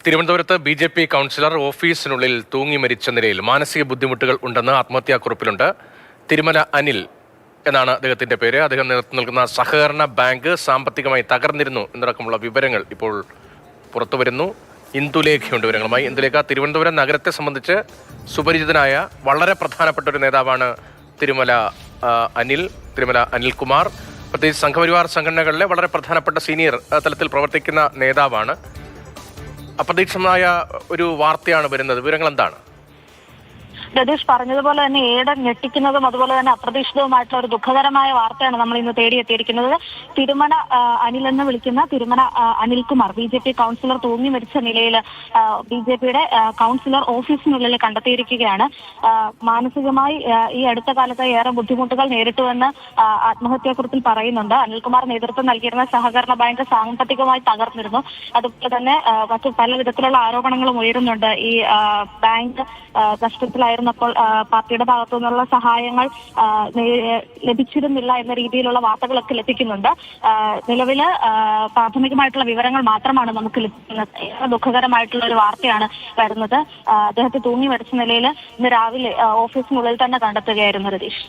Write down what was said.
തിരുവനന്തപുരത്ത് BJP. Councillor ഓഫീസിനുള്ളിൽ തൂങ്ങി മരിച്ച നിലയിൽ മാനസിക ബുദ്ധിമുട്ടുകൾ ഉണ്ടെന്ന് ആത്മഹത്യാക്കുറിപ്പിലുണ്ട്. തിരുമല അനിൽ എന്നാണ് അദ്ദേഹത്തിന്റെ പേര്. അദ്ദേഹം നേതൃത്വം നൽകുന്ന സഹകരണ ബാങ്ക് സാമ്പത്തികമായി തകർന്നിരുന്നു എന്നടക്കമുള്ള വിവരങ്ങൾ ഇപ്പോൾ പുറത്തുവരുന്നു. ഇന്ദുലേഖയുണ്ട് വിവരങ്ങളുമായി. ഇന്ദുലേഖ, തിരുവനന്തപുരം നഗരത്തെ സംബന്ധിച്ച് സുപരിചിതനായ വളരെ പ്രധാനപ്പെട്ട ഒരു നേതാവാണ് തിരുമല അനിൽകുമാർ. പ്രത്യേകിച്ച് സംഘപരിവാർ സംഘടനകളിലെ വളരെ പ്രധാനപ്പെട്ട സീനിയർ തലത്തിൽ പ്രവർത്തിക്കുന്ന നേതാവാണ്. അപ്രതീക്ഷിതമായ ഒരു വാർത്തയാണ് വരുന്നത്. വിവരങ്ങൾ എന്താണ്? രതീഷ് പറഞ്ഞതുപോലെ തന്നെ ഏറെ ഞെട്ടിക്കുന്നതും അതുപോലെ തന്നെ അപ്രതീക്ഷിതവുമായിട്ടുള്ള ഒരു ദുഃഖകരമായ വാർത്തയാണ് നമ്മൾ ഇന്ന് തേടിയെത്തിയിരിക്കുന്നത്. തിരുമല അനിൽ എന്ന് വിളിക്കുന്ന തിരുമല അനിൽകുമാർ ബി.ജെ.പി. കൗൺസിലർ തൂങ്ങി മരിച്ച നിലയിൽ ബി.ജെ.പിയുടെ കൗൺസിലർ ഓഫീസിനുള്ളിൽ കണ്ടെത്തിയിരിക്കുകയാണ്. മാനസികമായി ഈ അടുത്ത കാലത്ത് ഏറെ ബുദ്ധിമുട്ടുകൾ നേരിട്ടുവെന്ന് ആത്മഹത്യാക്കുറിപ്പിൽ പറയുന്നുണ്ട്. അനിൽകുമാർ നേതൃത്വം നൽകിയിരുന്ന സഹകരണ ബാങ്ക് സാമ്പത്തികമായി തകർന്നിരുന്നു. അതുപോലെ തന്നെ മറ്റു പല വിധത്തിലുള്ള ആരോപണങ്ങളും ഉയരുന്നുണ്ട്. ഈ ബാങ്ക് കഷ്ടത്തിലായിരുന്നപ്പോൾ പാർട്ടിയുടെ ഭാഗത്തു നിന്നുള്ള സഹായങ്ങൾ ലഭിച്ചിരുന്നില്ല എന്ന രീതിയിലുള്ള വാർത്തകളൊക്കെ ലഭിക്കുന്നുണ്ട്. നിലവില് പ്രാഥമികമായിട്ടുള്ള വിവരങ്ങൾ മാത്രമാണ് നമുക്ക് ലഭിക്കുന്നത്. ഏറെ ദുഃഖകരമായിട്ടുള്ള ഒരു വാർത്തയാണ് വരുന്നത്. അദ്ദേഹത്തെ തൂങ്ങി മരിച്ച നിലയിൽ ഇന്ന് രാവിലെ ഓഫീസിനുള്ളിൽ തന്നെ കണ്ടെത്തുകയായിരുന്നു രതീഷ്.